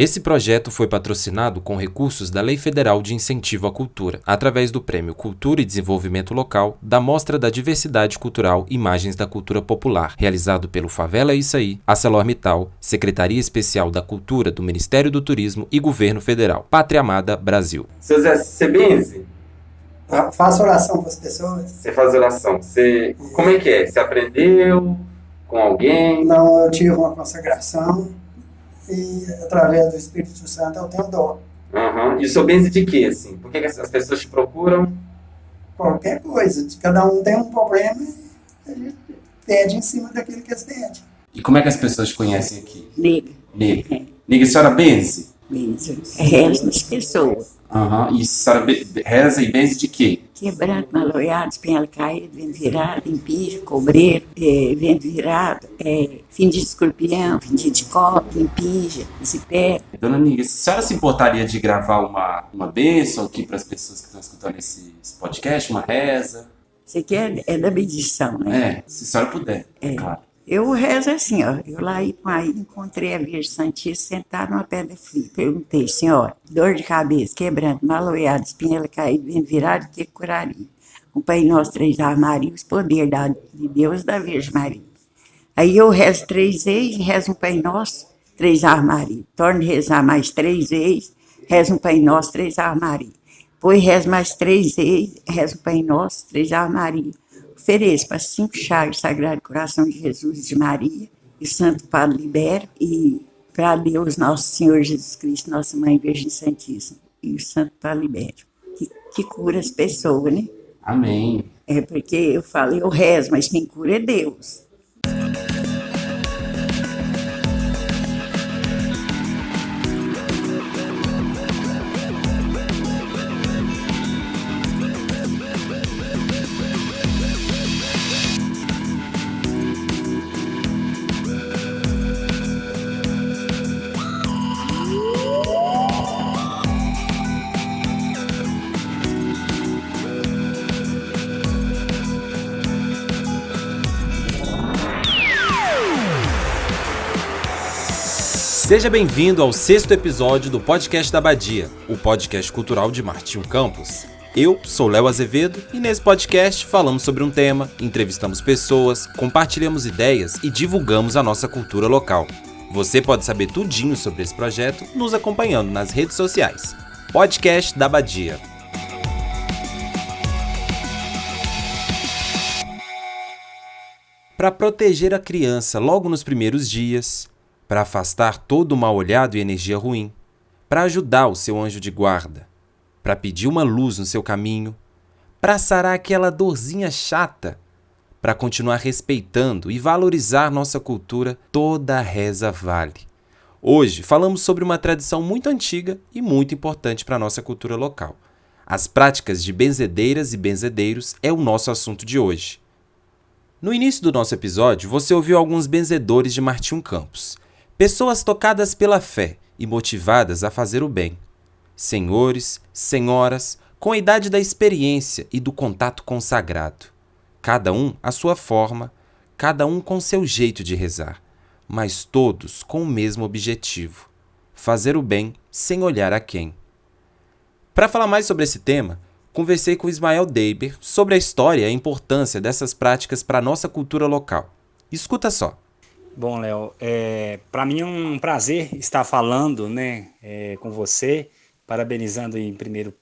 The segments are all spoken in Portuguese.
Esse projeto foi patrocinado com recursos da Lei Federal de Incentivo à Cultura, através do Prêmio Cultura e Desenvolvimento Local da Mostra da Diversidade Cultural Imagens da Cultura Popular, realizado pelo Favela Issaí, ArcelorMittal, Secretaria Especial da Cultura do Ministério do Turismo e Governo Federal. Pátria Amada, Brasil. Seu Zé, você benze? Faço oração para as pessoas. Você faz oração. Como é que é? Você aprendeu com alguém? Não, eu tive uma consagração e através do Espírito Santo eu tenho dom. E o seu benze de quê, assim? Por que as pessoas te procuram? Qualquer coisa. Cada um tem um problema e a gente pede em cima daquilo que eles pedem. E como é que as pessoas te conhecem aqui? Nega. Nega, a senhora benze? Benzo. Reza nas pessoas. E a senhora reza e benze de quê? Quebrado, maloiado, espinhal caído, vento virado, empija, cobreiro, vento virado, fim de escorpião, fim de copo, empija, zipé. Dona Niga, a senhora se importaria de gravar uma bênção aqui para as pessoas que estão escutando esse podcast, uma reza? Isso aqui é da bendição, né? Se a senhora puder, claro. Eu rezo assim, ó. Eu lá em País encontrei a Virgem Santíssima sentada numa pedra fria. Perguntei, senhora, dor de cabeça, quebrando, maloiado, espinhela caída, vento virado, o que curaria? O Pai Nosso, 3 Ave Maria, os poderes de Deus e da Virgem Maria. Aí eu rezo 3 vezes, rezo um Pai Nosso, 3 Ave Maria. Torno a rezar mais 3 vezes, rezo um Pai Nosso, 3 Ave Maria. Depois rezo mais 3 vezes, rezo um Pai Nosso, 3 Ave Maria. Ofereço para 5 chaves Sagrado Coração de Jesus e de Maria, e Santo Padre Libero, e para Deus, Nosso Senhor Jesus Cristo, Nossa Mãe Virgem Santíssima, e o Santo Padre Libero, que cura as pessoas, né? Amém. Porque eu falo, eu rezo, mas quem cura é Deus. Seja bem-vindo ao 6º episódio do Podcast da Abadia, o podcast cultural de Martinho Campos. Eu sou Léo Azevedo e nesse podcast falamos sobre um tema, entrevistamos pessoas, compartilhamos ideias e divulgamos a nossa cultura local. Você pode saber tudinho sobre esse projeto nos acompanhando nas redes sociais. Podcast da Abadia. Para proteger a criança logo nos primeiros dias, para afastar todo o mal-olhado e energia ruim, para ajudar o seu anjo de guarda, para pedir uma luz no seu caminho, para sarar aquela dorzinha chata, para continuar respeitando e valorizar nossa cultura, toda a reza vale. Hoje falamos sobre uma tradição muito antiga e muito importante para a nossa cultura local. As práticas de benzedeiras e benzedeiros é o nosso assunto de hoje. No início do nosso episódio, você ouviu alguns benzedores de Martinho Campos. Pessoas tocadas pela fé e motivadas a fazer o bem. Senhores, senhoras, com a idade da experiência e do contato com o sagrado. Cada um à sua forma, cada um com seu jeito de rezar, mas todos com o mesmo objetivo: fazer o bem sem olhar a quem. Para falar mais sobre esse tema, conversei com Ismael Deiber sobre a história e a importância dessas práticas para a nossa cultura local. Escuta só. Bom, Léo, para mim é um prazer estar falando, né, com você, parabenizando em primeiro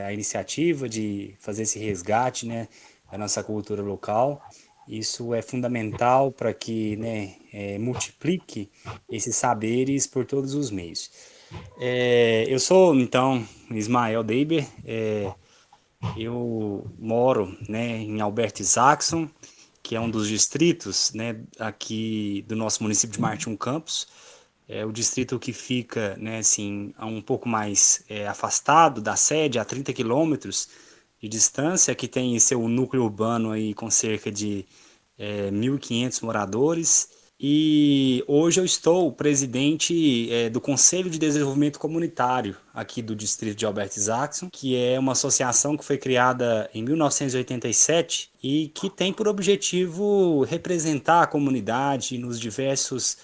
a iniciativa de fazer esse resgate, né, da nossa cultura local. Isso é fundamental para que, né, multiplique esses saberes por todos os meios. Eu sou, então, Ismael Deiber, eu moro, né, em Albert Isaacson, que é um dos distritos, né, aqui do nosso município de Martinho Campos. É o distrito que fica, né, assim, um pouco mais afastado da sede, a 30 quilômetros de distância, que tem seu núcleo urbano aí com cerca de 1.500 moradores. E hoje eu estou presidente do Conselho de Desenvolvimento Comunitário aqui do distrito de Albert Isakson, que é uma associação que foi criada em 1987 e que tem por objetivo representar a comunidade nos diversos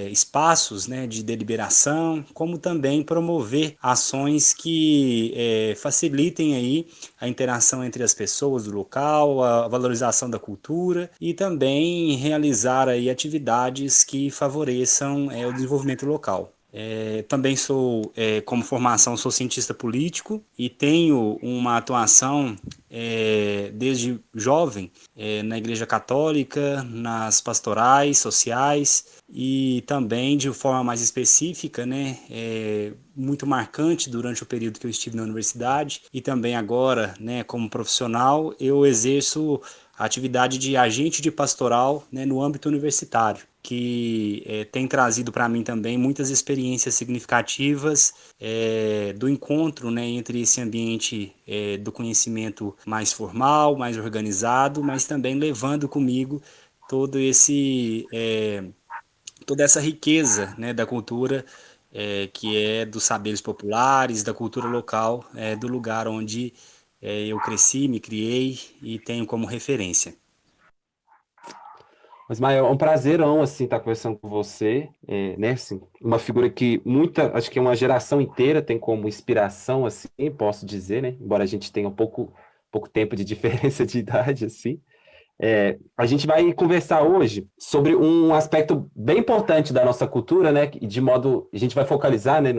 espaços, né, de deliberação, como também promover ações que facilitem aí a interação entre as pessoas do local, a valorização da cultura e também realizar aí atividades que favoreçam o desenvolvimento local. Também como formação, sou cientista político e tenho uma atuação desde jovem na Igreja Católica, nas pastorais sociais e também de forma mais específica, né, muito marcante durante o período que eu estive na universidade e também agora, né, como profissional, eu exerço a atividade de agente de pastoral, né, no âmbito universitário, que tem trazido para mim também muitas experiências significativas do encontro, né, entre esse ambiente do conhecimento mais formal, mais organizado, mas também levando comigo todo toda essa riqueza, né, da cultura, que é dos saberes populares, da cultura local, do lugar onde eu cresci, me criei e tenho como referência. Mas, Mael, é um prazerão, assim, estar conversando com você, né, assim, uma figura que acho que uma geração inteira tem como inspiração, assim, posso dizer, né, embora a gente tenha pouco tempo de diferença de idade, assim. A gente vai conversar hoje sobre um aspecto bem importante da nossa cultura, né, e a gente vai focalizar, né,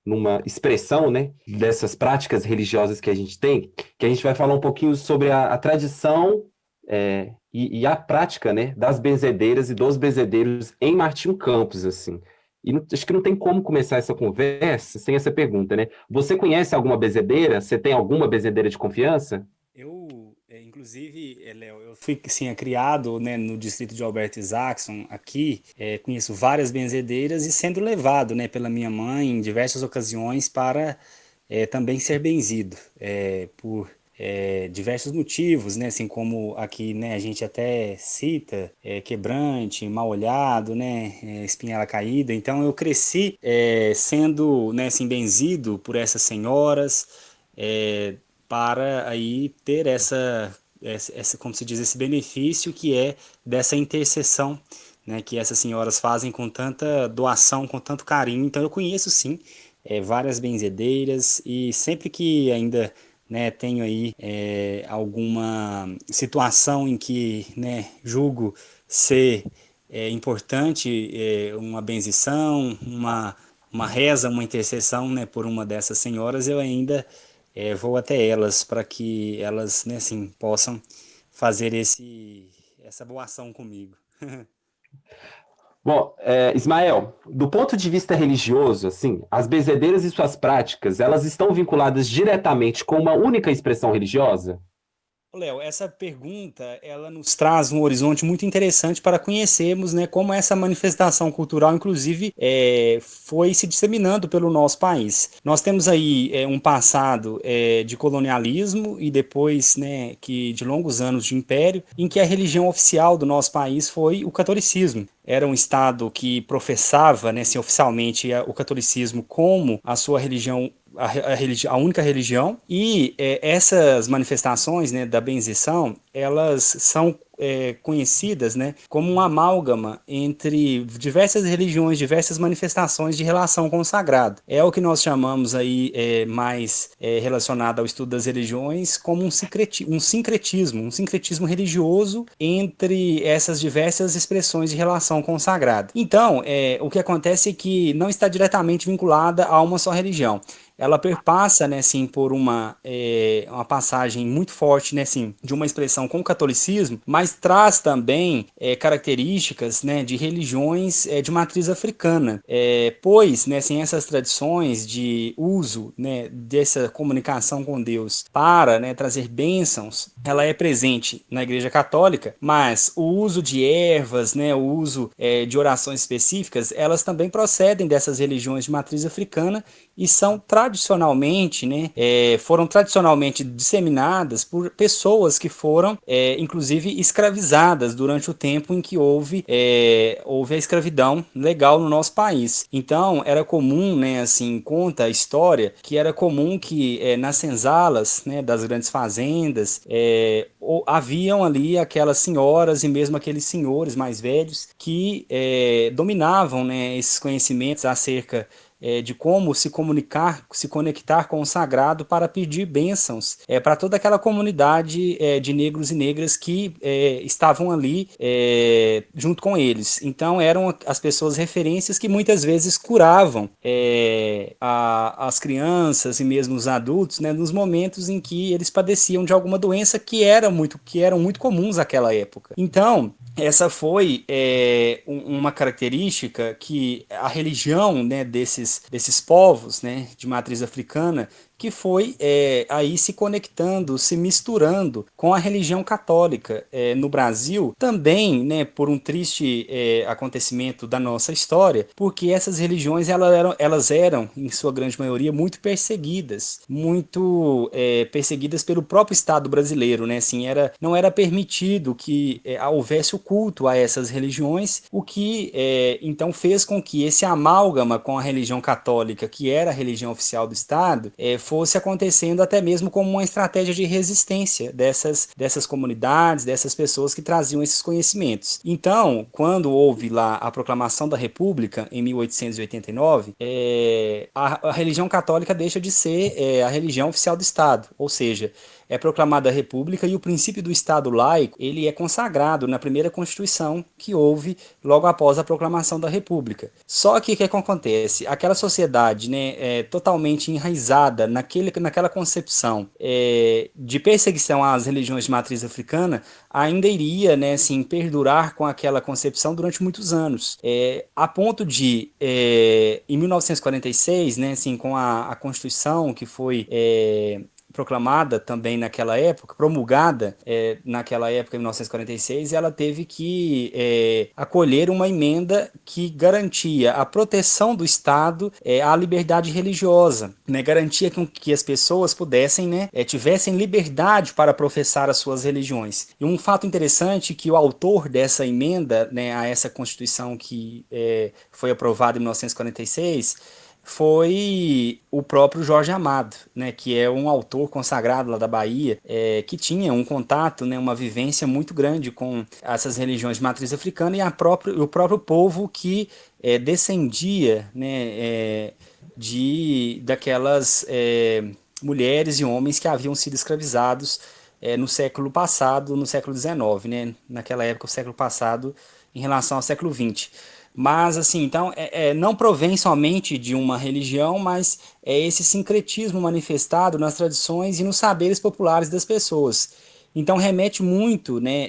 numa expressão, né, dessas práticas religiosas que a gente tem, que a gente vai falar um pouquinho sobre a tradição e a prática, né, das benzedeiras e dos benzedeiros em Martinho Campos, assim. E acho que não tem como começar essa conversa sem essa pergunta, né? Você conhece alguma benzedeira? Você tem alguma benzedeira de confiança? Inclusive, Léo, eu fui assim, criado, né, no distrito de Albert Isakson, aqui, conheço várias benzedeiras e sendo levado, né, pela minha mãe em diversas ocasiões para também ser benzido, por diversos motivos, né, assim como aqui, né, a gente até cita quebrante, mal olhado, né, espinhela caída. Então eu cresci sendo, né, assim, benzido por essas senhoras, para aí ter essa, como se diz, esse benefício que é dessa intercessão, né, que essas senhoras fazem com tanta doação, com tanto carinho. Então eu conheço sim várias benzedeiras e sempre que ainda, né, tenho aí alguma situação em que, né, julgo ser importante uma benzição, uma reza, uma intercessão, né, por uma dessas senhoras, eu ainda vou até elas para que elas, né, assim, possam fazer essa boa ação comigo. Bom, Ismael, do ponto de vista religioso, assim, as benzedeiras e suas práticas, elas estão vinculadas diretamente com uma única expressão religiosa? Léo, essa pergunta, ela nos traz um horizonte muito interessante para conhecermos, né, como essa manifestação cultural, inclusive, foi se disseminando pelo nosso país. Nós temos aí um passado de colonialismo e depois, né, de longos anos de império, em que a religião oficial do nosso país foi o catolicismo. Era um estado que professava, né, assim, oficialmente o catolicismo como a sua religião, a única religião, e essas manifestações, né, da benzição, elas são conhecidas, né, como um amálgama entre diversas religiões, diversas manifestações de relação com o sagrado. É o que nós chamamos aí mais relacionado ao estudo das religiões como um sincretismo religioso entre essas diversas expressões de relação com o sagrado. Então, o que acontece é que não está diretamente vinculada a uma só religião. Ela perpassa, né, assim, por uma passagem muito forte, né, assim, de uma expressão com o catolicismo, mas traz também características, né, de religiões de matriz africana, pois, né, assim, essas tradições de uso, né, dessa comunicação com Deus para, né, trazer bênçãos, ela é presente na Igreja Católica, mas o uso de ervas, né, o uso de orações específicas, elas também procedem dessas religiões de matriz africana e são tradicionais tradicionalmente, né, foram tradicionalmente disseminadas por pessoas que foram, inclusive, escravizadas durante o tempo em que houve a escravidão legal no nosso país. Então, era comum, né, assim, conta a história, que era comum que nas senzalas, né, das grandes fazendas, haviam ali aquelas senhoras e mesmo aqueles senhores mais velhos que dominavam, né, esses conhecimentos acerca de como se comunicar, se conectar com o sagrado para pedir bênçãos para toda aquela comunidade de negros e negras que estavam ali junto com eles. Então eram as pessoas referências que muitas vezes curavam as crianças e mesmo os adultos, né, nos momentos em que eles padeciam de alguma doença que eram muito comuns naquela época. Então, essa foi uma característica que a religião, né, desses povos, né, de matriz africana, que foi aí se conectando, se misturando com a religião católica no Brasil, também, né, por um triste acontecimento da nossa história, porque essas religiões elas eram, em sua grande maioria, muito perseguidas pelo próprio Estado brasileiro, né, assim, não era permitido que houvesse o culto a essas religiões, o que então fez com que esse amálgama com a religião católica, que era a religião oficial do Estado, fosse acontecendo até mesmo como uma estratégia de resistência dessas comunidades, dessas pessoas que traziam esses conhecimentos. Então, quando houve lá a proclamação da República, em 1889, a religião católica deixa de ser a religião oficial do Estado, ou seja, é proclamada a República e o princípio do Estado laico ele é consagrado na primeira Constituição que houve logo após a proclamação da República. Só que o que acontece? Aquela sociedade, né, totalmente enraizada naquela concepção de perseguição às religiões de matriz africana ainda iria, né, assim, perdurar com aquela concepção durante muitos anos. A ponto de, em 1946, né, assim, com a Constituição que foi proclamada também naquela época, promulgada naquela época, em 1946, ela teve que acolher uma emenda que garantia a proteção do Estado à liberdade religiosa, né? Garantia que as pessoas pudessem, né, tivessem liberdade para professar as suas religiões. E um fato interessante que o autor dessa emenda, né, a essa Constituição que foi aprovada em 1946, foi o próprio Jorge Amado, né, que é um autor consagrado lá da Bahia, que tinha um contato, né, uma vivência muito grande com essas religiões de matriz africana e o próprio povo que descendia, né, daquelas mulheres e homens que haviam sido escravizados no século passado, no século XIX, né, naquela época, o século passado, em relação ao século XX. Mas, assim, então, não provém somente de uma religião, mas é esse sincretismo manifestado nas tradições e nos saberes populares das pessoas. Então, remete muito, né,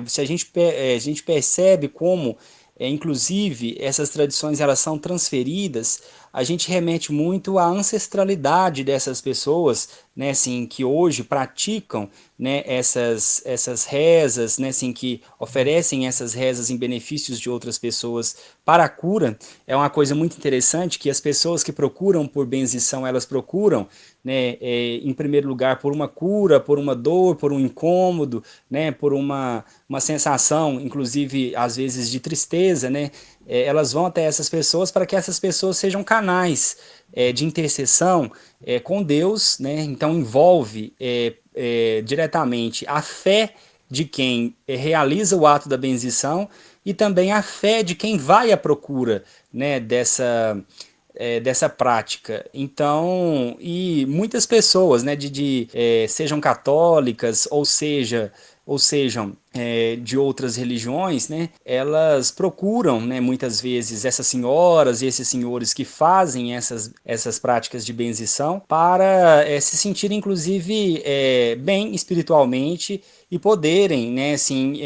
se a gente percebe como, inclusive, essas tradições elas são transferidas, a gente remete muito à ancestralidade dessas pessoas, né, assim, que hoje praticam, né, essas rezas, né, assim, que oferecem essas rezas em benefícios de outras pessoas para a cura. É uma coisa muito interessante que as pessoas que procuram por benzição, elas procuram, né, em primeiro lugar por uma cura, por uma dor, por um incômodo, né, por uma sensação, inclusive às vezes de tristeza, né, elas vão até essas pessoas para que essas pessoas sejam canais de intercessão com Deus, né? Então envolve diretamente a fé de quem realiza o ato da benzição e também a fé de quem vai à procura, né, dessa prática. Então, e muitas pessoas, né, sejam católicas ou sejam de outras religiões, né, elas procuram, né, muitas vezes essas senhoras e esses senhores que fazem essas práticas de benzição para se sentirem, inclusive, bem espiritualmente e poderem, né, assim,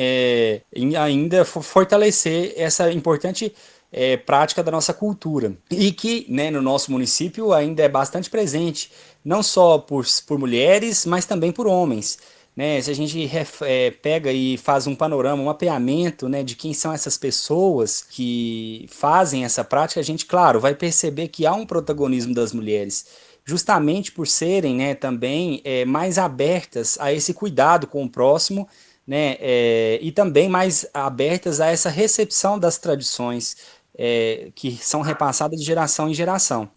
ainda fortalecer essa importante prática da nossa cultura. E que, né, no nosso município ainda é bastante presente, não só por mulheres, mas também por homens. né, se a gente pega e faz um panorama, um mapeamento, né, de quem são essas pessoas que fazem essa prática, a gente, claro, vai perceber que há um protagonismo das mulheres, justamente por serem, né, também mais abertas a esse cuidado com o próximo, né, e também mais abertas a essa recepção das tradições que são repassadas de geração em geração.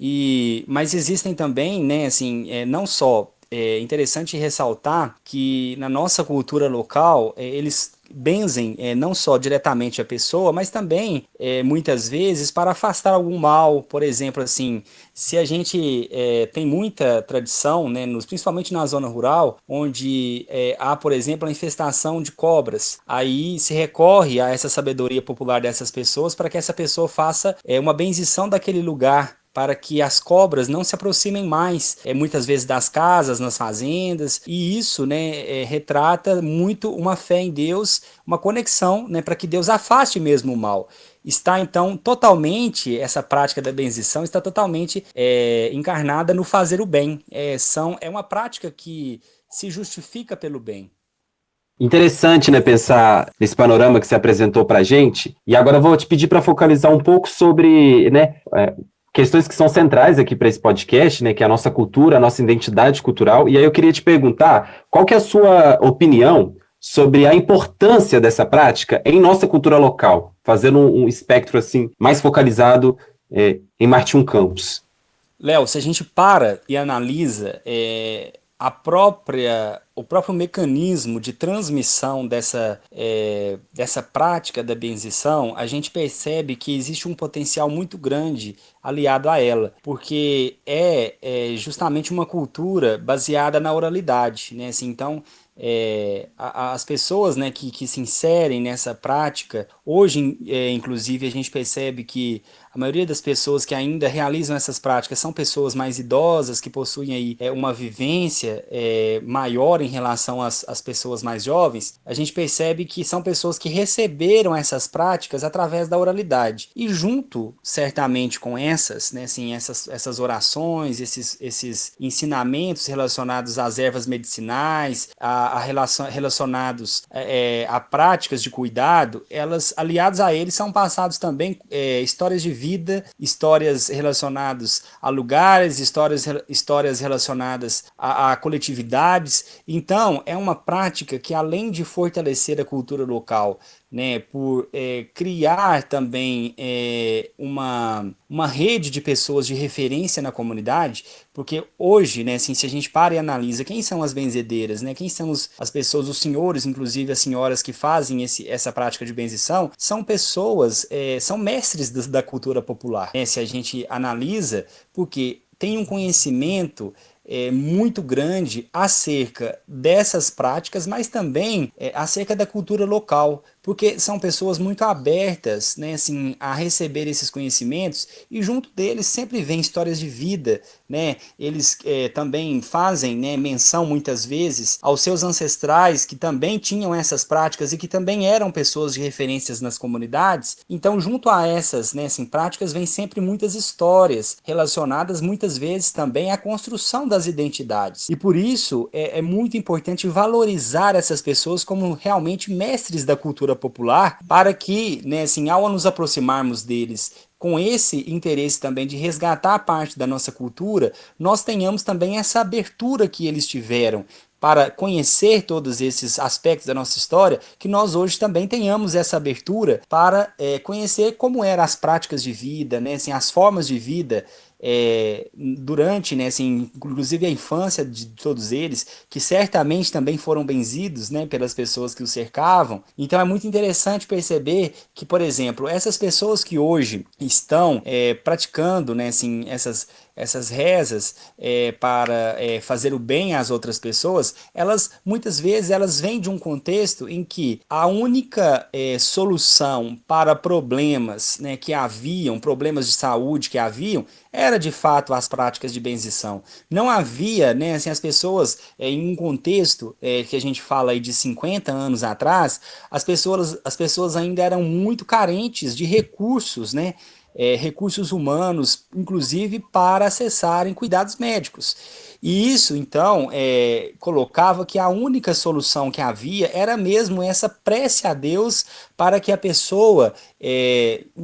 Mas existem também, né, assim, não só é interessante ressaltar que na nossa cultura local eles benzem não só diretamente a pessoa, mas também muitas vezes para afastar algum mal. Por exemplo, assim, se a gente tem muita tradição, né, principalmente na zona rural, onde há, por exemplo, a infestação de cobras, aí se recorre a essa sabedoria popular dessas pessoas para que essa pessoa faça uma benzição daquele lugar, para que as cobras não se aproximem mais, muitas vezes das casas, nas fazendas, e isso, né, retrata muito uma fé em Deus, uma conexão, né, para que Deus afaste mesmo o mal. Está então totalmente, essa prática da benzição está totalmente encarnada no fazer o bem. É uma prática que se justifica pelo bem. Interessante, né, pensar nesse panorama que você apresentou para a gente. E agora eu vou te pedir para focalizar um pouco sobre, né, questões que são centrais aqui para esse podcast, né, que é a nossa cultura, a nossa identidade cultural. E aí eu queria te perguntar, qual que é a sua opinião sobre a importância dessa prática em nossa cultura local, fazendo um espectro assim mais focalizado em Martim Campos? Léo, se a gente para e analisa o próprio mecanismo de transmissão dessa prática da benzição, a gente percebe que existe um potencial muito grande aliado a ela, porque é justamente uma cultura baseada na oralidade, né? Assim, então, as pessoas, né, que se inserem nessa prática, hoje, inclusive, a gente percebe que a maioria das pessoas que ainda realizam essas práticas são pessoas mais idosas, que possuem aí uma vivência maior em relação às pessoas mais jovens. A gente percebe que são pessoas que receberam essas práticas através da oralidade. E junto, certamente, com essas, né, assim, essas orações, esses ensinamentos relacionados às ervas medicinais, relacionados a práticas de cuidado, elas, aliados a eles, são passados também histórias de vida, histórias relacionadas a lugares, histórias relacionadas a coletividades. Então, é uma prática que, além de fortalecer a cultura local, né, por criar também uma rede de pessoas de referência na comunidade, porque hoje, né, assim, se a gente para e analisa quem são as benzedeiras, né, quem são as pessoas, os senhores, inclusive as senhoras que fazem essa prática de benzição, são pessoas, são mestres da cultura popular, né, se a gente analisa, porque tem um conhecimento muito grande acerca dessas práticas, mas também acerca da cultura local, porque são pessoas muito abertas, né, assim, a receber esses conhecimentos, e junto deles sempre vem histórias de vida, né? Eles também fazem, né, menção muitas vezes aos seus ancestrais que também tinham essas práticas e que também eram pessoas de referências nas comunidades. Então, junto a essas, né, assim, práticas, vem sempre muitas histórias relacionadas muitas vezes também à construção das identidades. E por isso é muito importante valorizar essas pessoas como realmente mestres da cultura popular, para que, né, assim, ao nos aproximarmos deles com esse interesse também de resgatar parte da nossa cultura, nós tenhamos também essa abertura que eles tiveram para conhecer todos esses aspectos da nossa história, que nós hoje também tenhamos essa abertura para conhecer como eram as práticas de vida, né, assim, as formas de vida durante, né, assim, inclusive a infância de todos eles, que certamente também foram benzidos, né, pelas pessoas que os cercavam. Então é muito interessante perceber que, por exemplo, essas pessoas que hoje estão praticando, né, assim, essas rezas para fazer o bem às outras pessoas, elas muitas vezes elas vêm de um contexto em que a única solução para problemas, né, que haviam, problemas de saúde que haviam, era de fato as práticas de benzição. Não havia, né, assim, as pessoas em um contexto que a gente fala aí de 50 anos atrás, as pessoas ainda eram muito carentes de recursos, né, recursos humanos, inclusive para acessarem cuidados médicos. E isso, então, colocava que a única solução que havia era mesmo essa prece a Deus para que a pessoa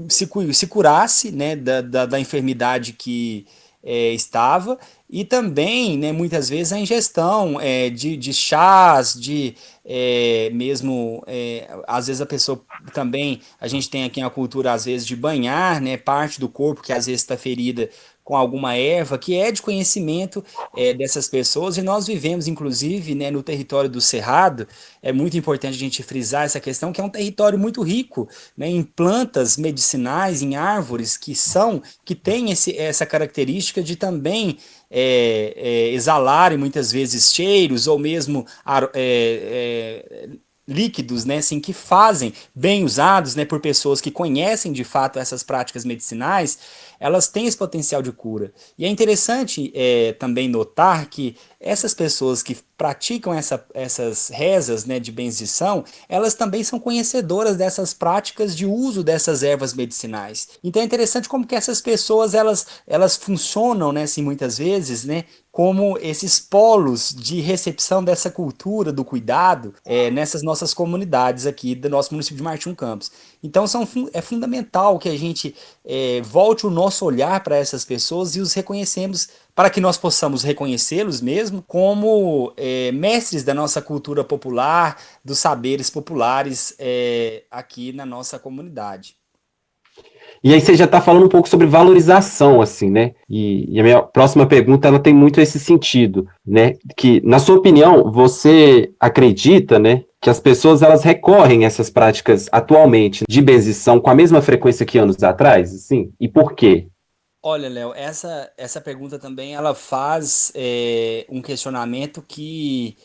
se curasse, né, da enfermidade que estava, e também, né, muitas vezes, a ingestão de chás, mesmo, às vezes a pessoa também, a gente tem aqui a cultura, às vezes, de banhar, né, parte do corpo que às vezes está ferida com alguma erva, que é de conhecimento dessas pessoas, e nós vivemos, inclusive, né, no território do Cerrado. É muito importante a gente frisar essa questão, que é um território muito rico, né, em plantas medicinais, em árvores que têm essa característica de também exalarem muitas vezes cheiros, ou mesmo líquidos, né, assim, que fazem, bem usados, né, por pessoas que conhecem de fato essas práticas medicinais, elas têm esse potencial de cura. E é interessante também notar que essas pessoas que praticam essas rezas, né, de bendição, elas também são conhecedoras dessas práticas de uso dessas ervas medicinais. Então é interessante como que essas pessoas, elas funcionam, né, assim, muitas vezes, né, como esses polos de recepção dessa cultura do cuidado nessas nossas comunidades aqui do nosso município de Martim Campos. Então é fundamental que a gente volte o nosso olhar para essas pessoas e os reconhecemos, para que nós possamos reconhecê-los mesmo como mestres da nossa cultura popular, dos saberes populares aqui na nossa comunidade. E aí você já está falando um pouco sobre valorização, assim, né? E a minha próxima pergunta, ela tem muito esse sentido, né? Que, na sua opinião, você acredita, né, que as pessoas, elas recorrem a essas práticas atualmente de benzição com a mesma frequência que anos atrás, assim? E por quê? Olha, Léo, essa pergunta também ela faz um questionamento que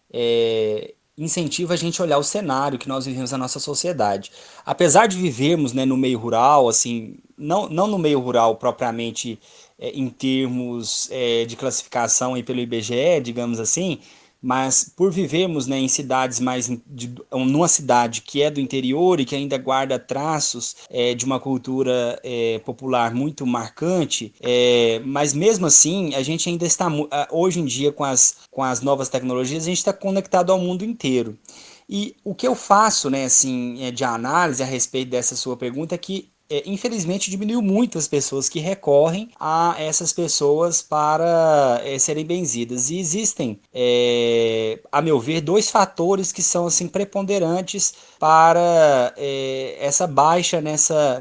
incentiva a gente a olhar o cenário que nós vivemos na nossa sociedade. Apesar de vivermos, né, no meio rural, assim, não no meio rural propriamente em termos de classificação aí pelo IBGE, digamos assim, mas por vivermos, né, em cidades numa cidade que é do interior e que ainda guarda traços de uma cultura popular muito marcante, mas mesmo assim a gente ainda está hoje em dia com as novas tecnologias, a gente está conectado ao mundo inteiro. E o que eu faço, né, assim, de análise a respeito dessa sua pergunta é que infelizmente diminuiu muito as pessoas que recorrem a essas pessoas para serem benzidas. E existem, a meu ver, dois fatores que são assim preponderantes para essa baixa nessa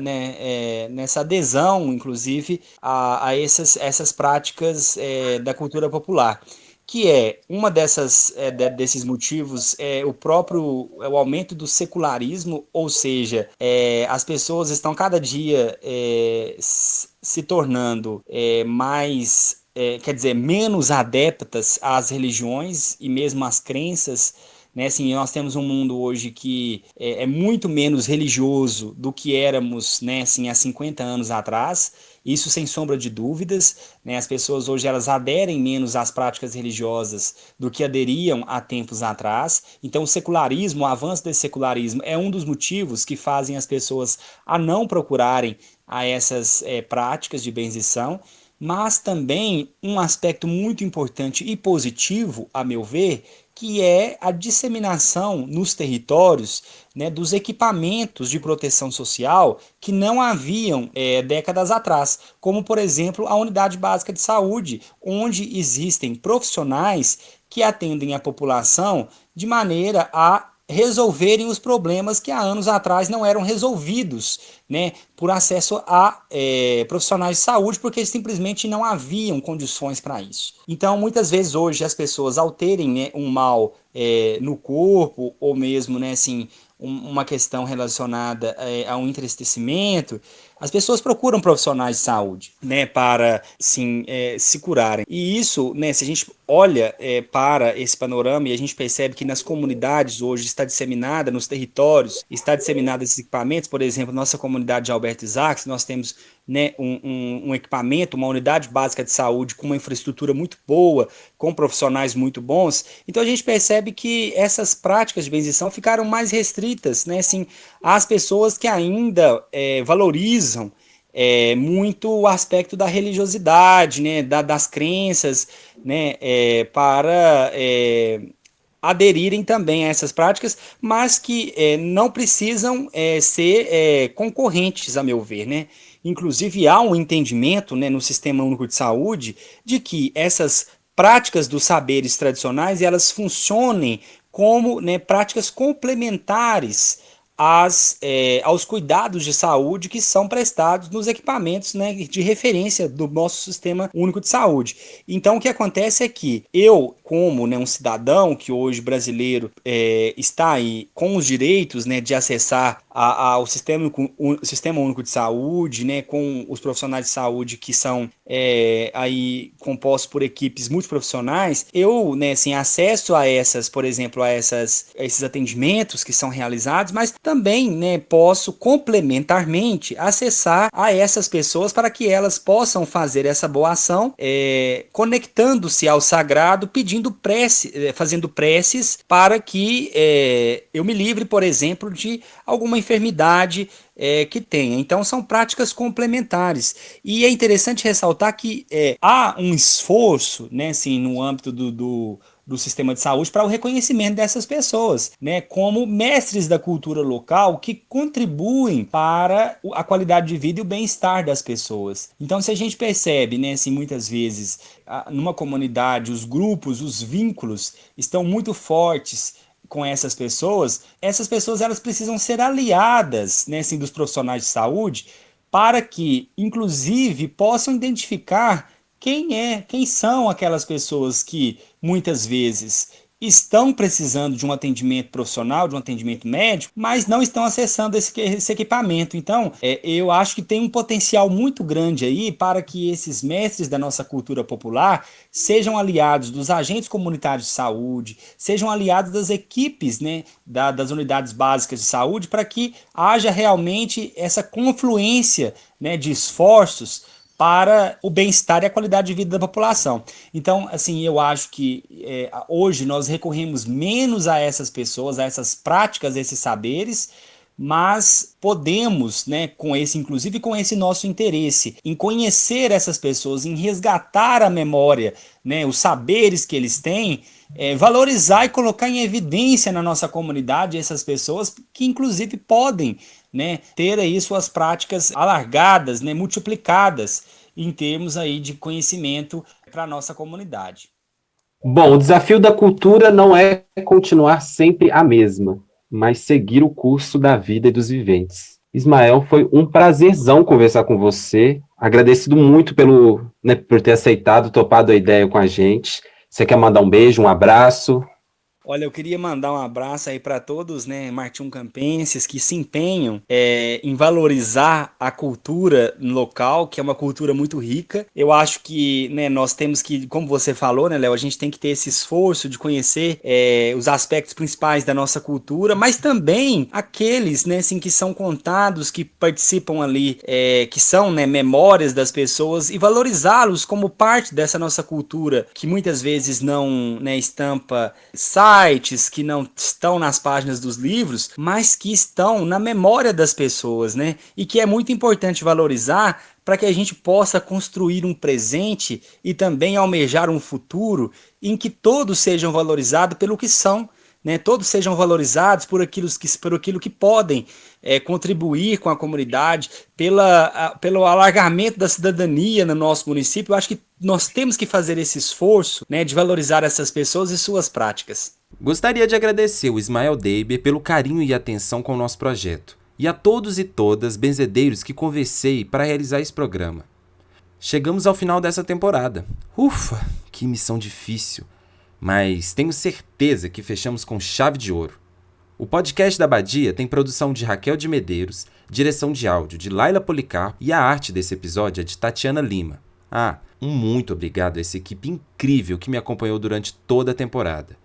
adesão, inclusive, a essas práticas da cultura popular. Que é uma desses motivos o aumento do secularismo, ou seja, as pessoas estão cada dia se tornando mais, quer dizer, menos adeptas às religiões e mesmo às crenças, né? Assim, nós temos um mundo hoje que é muito menos religioso do que éramos, né, assim, há 50 anos atrás. Isso sem sombra de dúvidas, né? As pessoas hoje elas aderem menos às práticas religiosas do que aderiam há tempos atrás. Então o secularismo, o avanço desse secularismo é um dos motivos que fazem as pessoas a não procurarem a essas práticas de benzição, mas também um aspecto muito importante e positivo, a meu ver, que é a disseminação nos territórios, né, dos equipamentos de proteção social que não haviam décadas atrás, como, por exemplo, a Unidade Básica de Saúde, onde existem profissionais que atendem a população de maneira a resolverem os problemas que há anos atrás não eram resolvidos, né, por acesso a profissionais de saúde, porque simplesmente não haviam condições para isso. Então, muitas vezes hoje as pessoas, ao terem, né, um mal no corpo, ou mesmo, né, assim, uma questão relacionada a um entristecimento, as pessoas procuram profissionais de saúde, né, para sim, se curarem. E isso, né, se a gente olha para esse panorama e a gente percebe que nas comunidades hoje está disseminada, nos territórios, está disseminada esses equipamentos, por exemplo, nossa comunidade de Alberto Isaacs, nós temos, né, um equipamento, uma unidade básica de saúde com uma infraestrutura muito boa, com profissionais muito bons. Então a gente percebe que essas práticas de benzição ficaram mais restritas, né, assim, às pessoas que ainda valorizam muito o aspecto da religiosidade, né, das crenças, né, para aderirem também a essas práticas, mas que não precisam ser concorrentes, a meu ver, né? Inclusive há um entendimento, né, no Sistema Único de Saúde de que essas práticas dos saberes tradicionais elas funcionem como, né, práticas complementares aos cuidados de saúde que são prestados nos equipamentos, né, de referência do nosso Sistema Único de Saúde. Então, o que acontece é que eu, como, né, um cidadão que hoje brasileiro está aí com os direitos, né, de acessar ao Sistema Único de Saúde, né, com os profissionais de saúde que são aí compostos por equipes multiprofissionais, eu, né, assim, acesso a essas, por exemplo, a esses atendimentos que são realizados, mas também, né, posso complementarmente acessar a essas pessoas para que elas possam fazer essa boa ação, conectando-se ao sagrado, fazendo preces para que eu me livre, por exemplo, de alguma enfermidade que tenha. Então são práticas complementares. E é interessante ressaltar que há um esforço, né, assim, no âmbito do sistema de saúde para o reconhecimento dessas pessoas, né, como mestres da cultura local que contribuem para a qualidade de vida e o bem-estar das pessoas. Então, se a gente percebe, né, assim, muitas vezes, numa comunidade, os grupos, os vínculos estão muito fortes com essas pessoas elas precisam ser aliadas, né, assim, dos profissionais de saúde para que, inclusive, possam identificar quem são aquelas pessoas que muitas vezes estão precisando de um atendimento profissional, de um atendimento médico, mas não estão acessando esse equipamento. Então, eu acho que tem um potencial muito grande aí para que esses mestres da nossa cultura popular sejam aliados dos agentes comunitários de saúde, sejam aliados das equipes, né, das unidades básicas de saúde, para que haja realmente essa confluência, né, de esforços para o bem-estar e a qualidade de vida da população. Então, assim, eu acho que hoje nós recorremos menos a essas pessoas, a essas práticas, a esses saberes, mas podemos, né, inclusive com esse nosso interesse em conhecer essas pessoas, em resgatar a memória, né, os saberes que eles têm, valorizar e colocar em evidência na nossa comunidade essas pessoas que inclusive podem, né, ter aí suas práticas alargadas, né, multiplicadas em termos aí de conhecimento para a nossa comunidade. Bom, o desafio da cultura não é continuar sempre a mesma, mas seguir o curso da vida e dos viventes. Ismael, foi um prazerzão conversar com você. Agradecido muito por ter aceitado, topado a ideia com a gente. Você quer mandar um beijo, um abraço? Olha, eu queria mandar um abraço aí para todos, né, martium-campenses que se empenham em valorizar a cultura local, que é uma cultura muito rica. Eu acho que, né, nós temos que, como você falou, né, Léo, a gente tem que ter esse esforço de conhecer os aspectos principais da nossa cultura, mas também aqueles, né, assim, que são contados, que participam ali, que são, né, memórias das pessoas e valorizá-los como parte dessa nossa cultura, que muitas vezes não, né, estampa sites, que não estão nas páginas dos livros, mas que estão na memória das pessoas, né? E que é muito importante valorizar para que a gente possa construir um presente e também almejar um futuro em que todos sejam valorizados pelo que são, né? Todos sejam valorizados por aquilo que podem contribuir com a comunidade, pelo alargamento da cidadania no nosso município. Eu acho que nós temos que fazer esse esforço, né, de valorizar essas pessoas e suas práticas. Gostaria de agradecer o Ismael Deiber pelo carinho e atenção com o nosso projeto, e a todos e todas benzedeiros que conversei para realizar esse programa. Chegamos ao final dessa temporada. Ufa, que missão difícil! Mas tenho certeza que fechamos com chave de ouro. O podcast da Abadia tem produção de Raquel de Medeiros, direção de áudio de Laila Policarpo e a arte desse episódio é de Tatiana Lima. Um muito obrigado a essa equipe incrível que me acompanhou durante toda a temporada.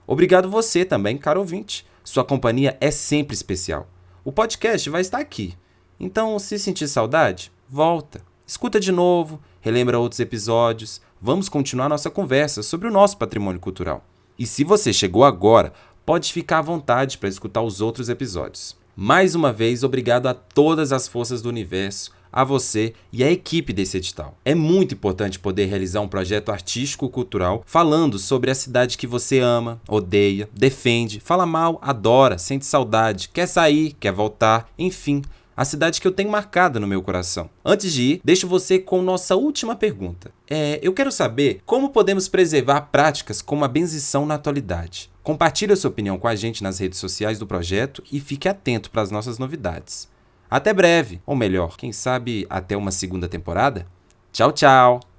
Obrigado você também, caro ouvinte. Sua companhia é sempre especial. O podcast vai estar aqui. Então, se sentir saudade, volta. Escuta de novo, relembra outros episódios. Vamos continuar nossa conversa sobre o nosso patrimônio cultural. E se você chegou agora, pode ficar à vontade para escutar os outros episódios. Mais uma vez, obrigado a todas as forças do universo, a você e à equipe desse edital. É muito importante poder realizar um projeto artístico-cultural falando sobre a cidade que você ama, odeia, defende, fala mal, adora, sente saudade, quer sair, quer voltar, enfim, a cidade que eu tenho marcada no meu coração. Antes de ir, deixo você com nossa última pergunta. Eu quero saber como podemos preservar práticas como a benzição na atualidade. Compartilhe a sua opinião com a gente nas redes sociais do projeto e fique atento para as nossas novidades. Até breve, ou melhor, quem sabe até uma segunda temporada? Tchau, tchau!